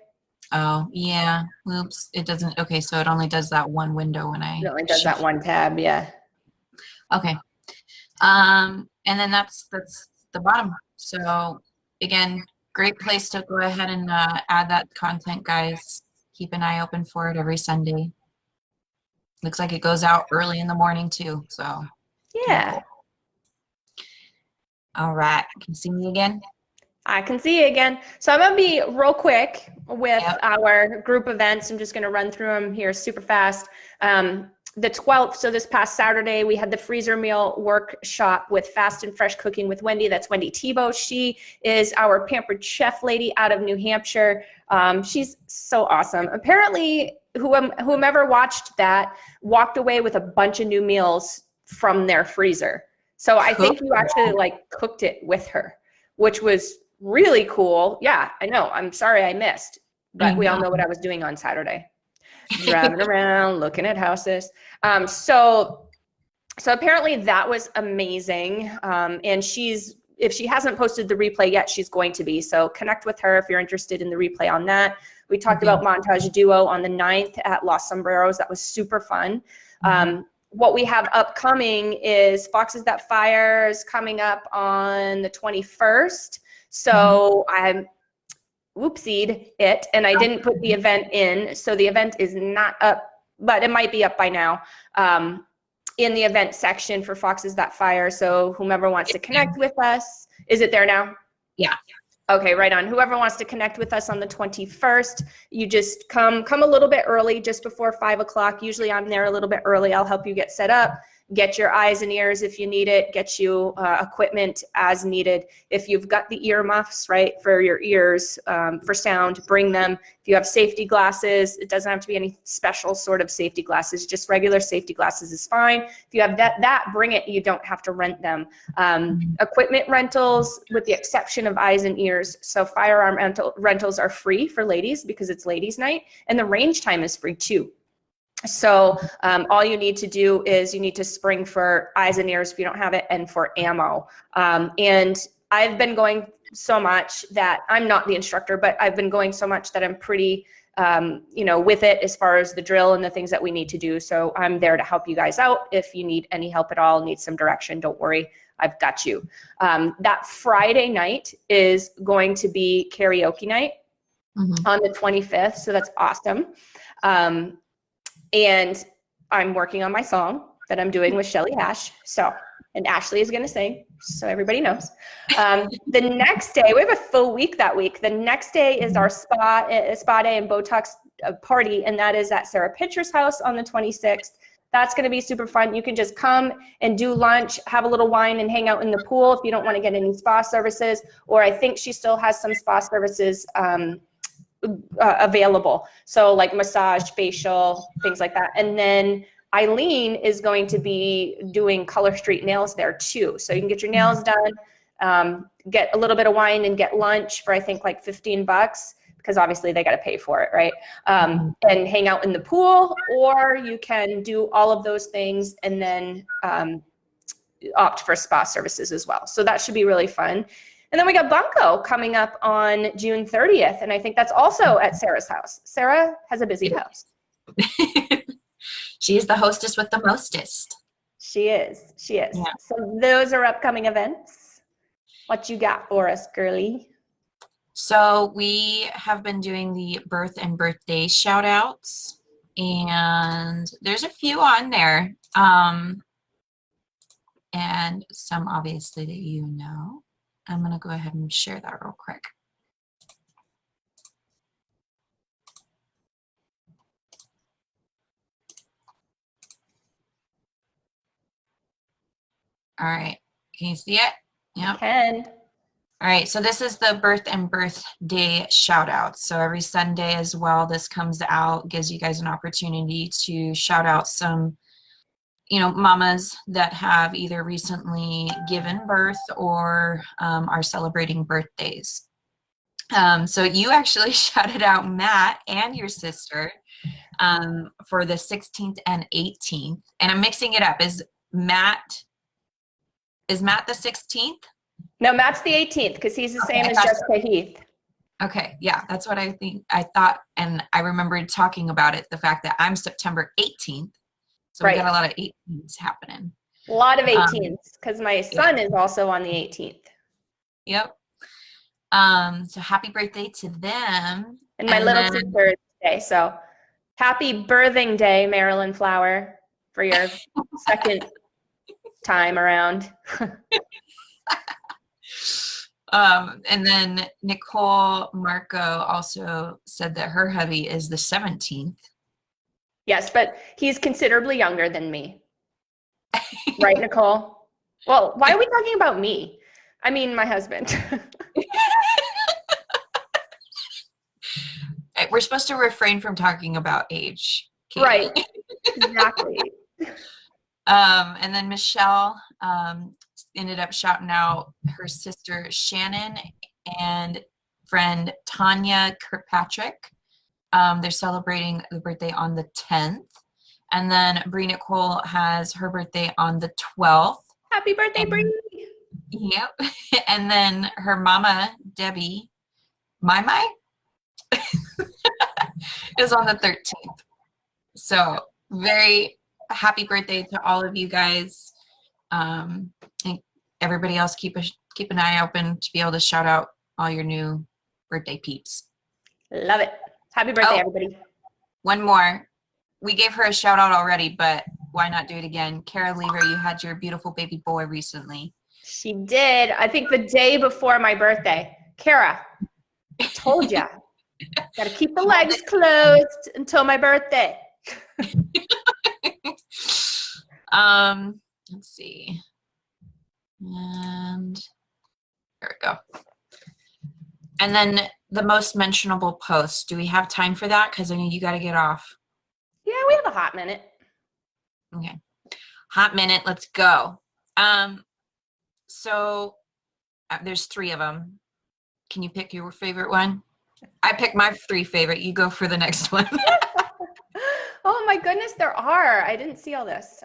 Oh, yeah. Oops. It doesn't. Okay, so it only does that one window when I. It only does that one tab, yeah. Okay. And then that's the bottom. So again, great place to go ahead and add that content, guys. Keep an eye open for it every Sunday. Looks like it goes out early in the morning too. So yeah. Cool. All right. Can you see me again? I can see you again. So I'm going to be real quick with our group events. I'm just going to run through them here super fast. The 12th, so this past Saturday, we had the freezer meal workshop with Fast and Fresh Cooking with Wendy. That's Wendy Tebow. She is our pampered chef lady out of New Hampshire. She's so awesome. Apparently, whomever watched that walked away with a bunch of new meals from their freezer. So I think you actually like cooked it with her, which was really cool. Yeah, I know. I'm sorry I missed, but we all know what I was doing on Saturday. Driving around, looking at houses. So apparently that was amazing. And if she hasn't posted the replay yet, she's going to be. So connect with her if you're interested in the replay on that. We talked about Montage Duo on the 9th at Los Sombreros. That was super fun. What we have upcoming is Foxes That Fire is coming up on the 21st. So I'm whoopsied it, and I didn't put the event in. So the event is not up, but it might be up by now. In the event section for Foxes That Fire. So whomever wants to connect with us, is it there now? Yeah. Okay, right on. Whoever wants to connect with us on the 21st, you just come a little bit early, just before 5 o'clock. Usually I'm there a little bit early. I'll help you get set up, get your eyes and ears if you need it, get you equipment as needed. If you've got the earmuffs, right, for your ears, for sound, bring them. If you have safety glasses, it doesn't have to be any special sort of safety glasses, just regular safety glasses is fine. If you have that, bring it. You don't have to rent them. Equipment rentals, with the exception of eyes and ears. So firearm rentals are free for ladies because it's ladies' night, and the range time is free too. So all you need to do is you need to spring for eyes and ears if you don't have it, and for ammo. And I've been going so much that I'm not the instructor, but I've been going so much that I'm pretty, with it as far as the drill and the things that we need to do. So I'm there to help you guys out. If you need any help at all, need some direction, don't worry, I've got you. That Friday night is going to be karaoke night on the 25th. So that's awesome. And I'm working on my song that I'm doing with Shelly Hash. And Ashley is going to sing, so everybody knows. The next day, we have a full week that week. The next day is our spa day and Botox party, and that is at Sarah Pitcher's house on the 26th. That's going to be super fun. You can just come and do lunch, have a little wine, and hang out in the pool if you don't want to get any spa services. Or I think she still has some spa services available. So like massage, facial, things like that. And then Eileen is going to be doing Color Street nails there too. So you can get your nails done, get a little bit of wine, and get lunch for I think like $15, because obviously they got to pay for it, right? And hang out in the pool, or you can do all of those things and then opt for spa services as well. So that should be really fun. And then we got Bunko coming up on June 30th, and I think that's also at Sarah's house. Sarah has a busy house. She is the hostess with the mostest. She is. Yeah. So those are upcoming events. What you got for us, girly? So we have been doing the birth and birthday shout outs, and there's a few on there. And some obviously that you know. I'm going to go ahead and share that real quick. All right. Can you see it? Yep. Can. All right. So this is the birth and birthday shout out. So every Sunday as well, this comes out, gives you guys an opportunity to shout out some, mamas that have either recently given birth or are celebrating birthdays. So you actually shouted out Matt and your sister for the 16th and 18th. And I'm mixing it up. Is Matt the 16th? No, Matt's the 18th because he's the same as Jessica Heath. Okay, yeah, that's what I thought, and I remembered talking about it, the fact that I'm September 18th. So we got a lot of 18s happening. A lot of 18s, because my son is also on the 18th. Yep. So happy birthday to them. And my little sister is today. So happy birthing day, Marilyn Flower, for your second time around. And then Nicole Marco also said that her hubby is the 17th. Yes, but he's considerably younger than me. Right, Nicole? Well, why are we talking about me? I mean, my husband. we're supposed to refrain from talking about age, Katie. Right. Exactly. And then Michelle ended up shouting out her sister Shannon and friend Tanya Kirkpatrick. They're celebrating the birthday on the 10th. And then Brie Nicole has her birthday on the 12th. Happy birthday, Brie. Yep. And then her mama, Debbie, my is on the 13th. So very happy birthday to all of you guys. And everybody else keep an eye open to be able to shout out all your new birthday peeps. Love it. Happy birthday, everybody. One more. We gave her a shout out already, but why not do it again? Kara Lever, you had your beautiful baby boy recently. She did. I think the day before my birthday. Kara, I told ya. Gotta keep the legs closed until my birthday. Let's see. And there we go. And then the most mentionable post. Do we have time for that? Because I know you got to get off. Yeah, we have a hot minute. Okay. Hot minute. Let's go. So there's 3 of them. Can you pick your favorite one? I picked my 3 favorite. You go for the next one. Oh my goodness, there are. I didn't see all this.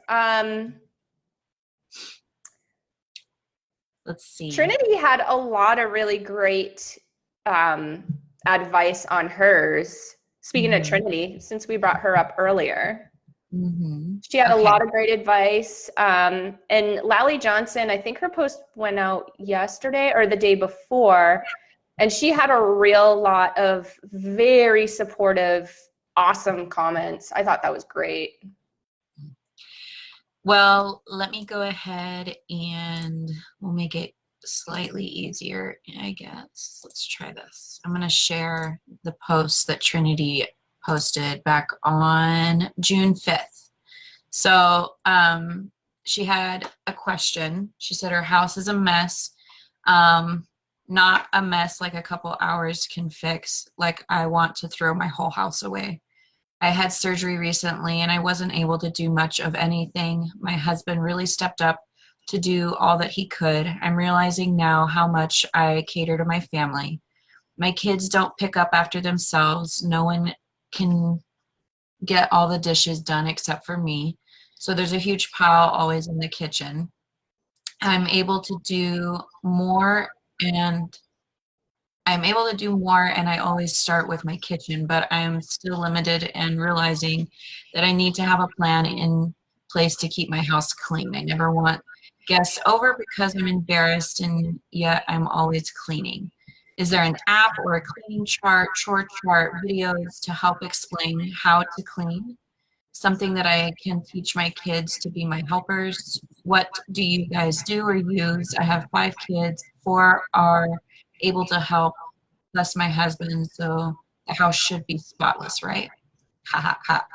Let's see. Trinity had a lot of really great advice on hers. Speaking of Trinity, since we brought her up earlier, she had a lot of great advice. And Lally Johnson, I think her post went out yesterday or the day before, and she had a real lot of very supportive, awesome comments. I thought that was great. Well, let me go ahead and we'll make it slightly easier, I guess. Let's try this. I'm going to share the post that Trinity posted back on June 5th. So she had a question. She said her house is a mess. Not a mess like a couple hours can fix. Like I want to throw my whole house away. I had surgery recently and I wasn't able to do much of anything. My husband really stepped up to do all that he could. I'm realizing now how much I cater to my family. My kids don't pick up after themselves. No one can get all the dishes done except for me. So there's a huge pile always in the kitchen. I'm able to do more and I always start with my kitchen, but I am still limited and realizing that I need to have a plan in place to keep my house clean. I never want guests over because I'm embarrassed and yet I'm always cleaning. Is there an app or a cleaning chart, chore chart, videos to help explain how to clean? Something that I can teach my kids to be my helpers. What do you guys do or use? I have 5 kids, 4 are able to help, plus my husband, so the house should be spotless, right? Ha ha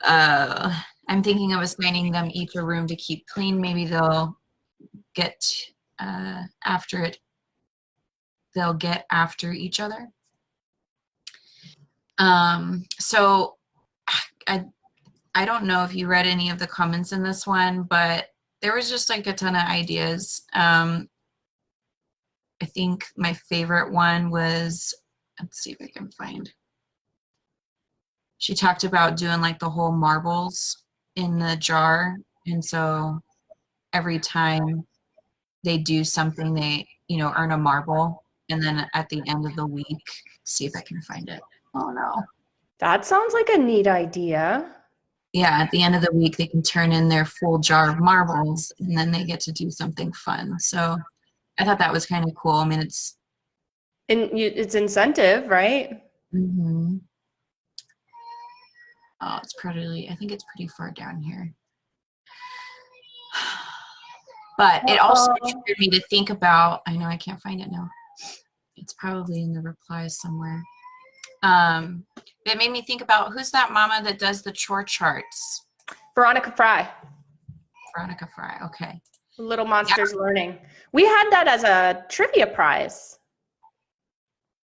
ha. I'm thinking of assigning them each a room to keep clean. Maybe they'll get after it. They'll get after each other. So I don't know if you read any of the comments in this one, but there was just like a ton of ideas. I think my favorite one was, let's see if I can find. She talked about doing like the whole marbles in the jar. And so every time they do something, they, earn a marble. And then at the end of the week, see if I can find it. Oh no. That sounds like a neat idea. Yeah, at the end of the week, they can turn in their full jar of marbles and then they get to do something fun. So I thought that was kind of cool. I mean, it's incentive, right? Oh, it's probably, I think it's pretty far down here. But it also triggered me to think about, I know I can't find it now. It's probably in the replies somewhere. It made me think about, who's that mama that does the chore charts? Veronica Fry. Veronica Fry, okay. Little Monsters Learning. We had that as a trivia prize.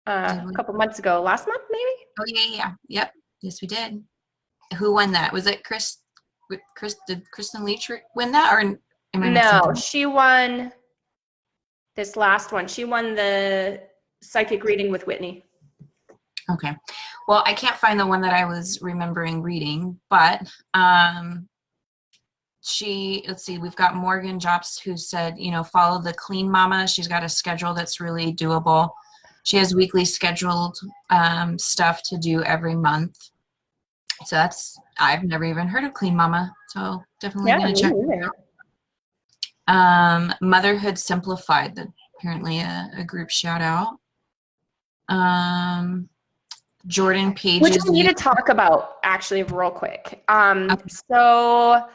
a couple months ago, last month maybe. Oh yeah. Yep. Yes, we did. Who won that? Was it Chris? Did Kristen Leach win that, or am I No, she won this last one. She won the psychic reading with Whitney. Okay. Well, I can't find the one that I was remembering reading, but let's see, we've got Morgan Jobs who said, follow the clean mama. She's got a schedule that's really doable. She has weekly scheduled stuff to do every month. So I've never even heard of Clean Mama. So definitely going to check it out. Motherhood Simplified, apparently a group shout out. Jordan Page's, which we need to talk about actually real quick. So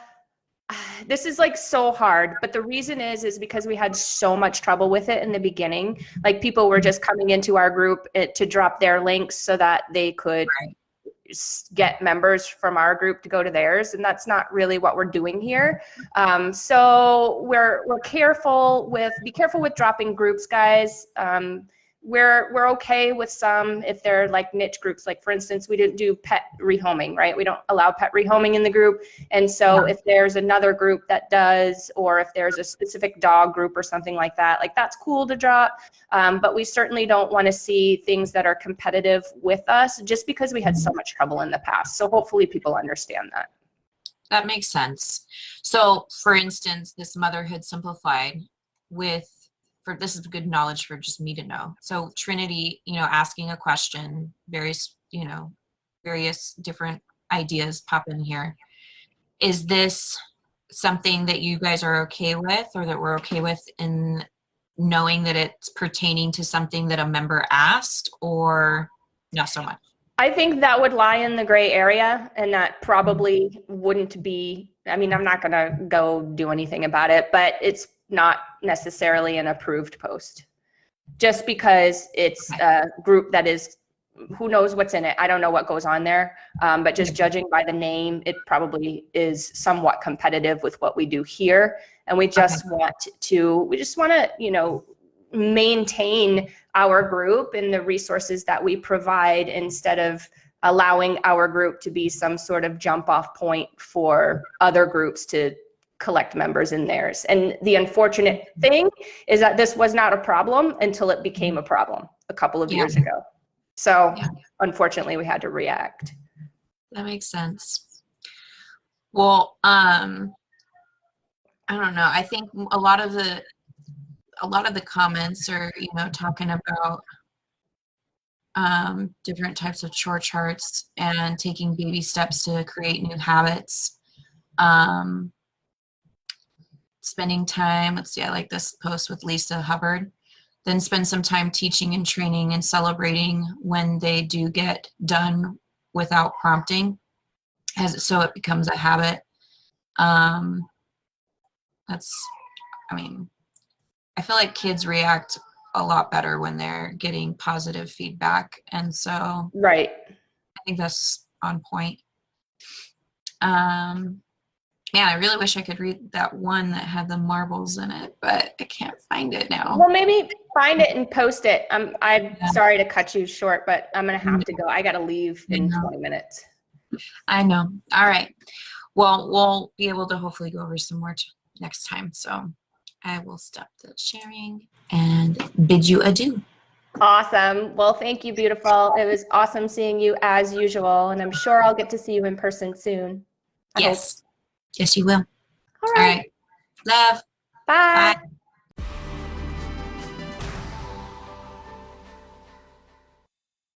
this is like so hard, but the reason is because we had so much trouble with it in the beginning. Like people were just coming into our group to drop their links so that they could get members from our group to go to theirs, and that's not really what we're doing here. So we're careful with, be careful with dropping groups, guys. We're okay with some if they're like niche groups. Like for instance, we didn't do pet rehoming, right? We don't allow pet rehoming in the group. And so if there's another group that does, or if there's a specific dog group or something like that, like that's cool to drop. But we certainly don't want to see things that are competitive with us just because we had so much trouble in the past. So hopefully people understand that. That makes sense. So for instance, this Motherhood Simplified this is good knowledge for just me to know. So Trinity, asking a question, various different ideas pop in here. Is this something that you guys are okay with, or that we're okay with in knowing that it's pertaining to something that a member asked, or not so much? I think that would lie in the gray area, and that probably wouldn't be, I mean, I'm not going to go do anything about it, but it's not necessarily an approved post just because it's a group that is, who knows what's in it. I don't know what goes on there, but just judging by the name, it probably is somewhat competitive with what we do here. And we just want to, maintain our group and the resources that we provide instead of allowing our group to be some sort of jump off point for other groups to collect members in theirs. And the unfortunate thing is that this was not a problem until it became a problem a couple of years ago. So unfortunately we had to react. That makes sense. Well, I don't know. I think a lot of the comments are, talking about different types of chore charts and taking baby steps to create new habits. Spending time, let's see, I like this post with Lisa Hubbard. Then spend some time teaching and training and celebrating when they do get done without prompting, so it becomes a habit. I feel like kids react a lot better when they're getting positive feedback. And so I think that's on point. Man, I really wish I could read that one that had the marbles in it, but I can't find it now. Well, maybe find it and post it. I'm sorry to cut you short, but I'm going to have to go. I got to leave in 20 minutes. I know. All right. Well, we'll be able to hopefully go over some more next time. So I will stop the sharing and bid you adieu. Awesome. Well, thank you, beautiful. It was awesome seeing you as usual, and I'm sure I'll get to see you in person soon. Yes. Yes, you will. All right. Love. Bye. Bye.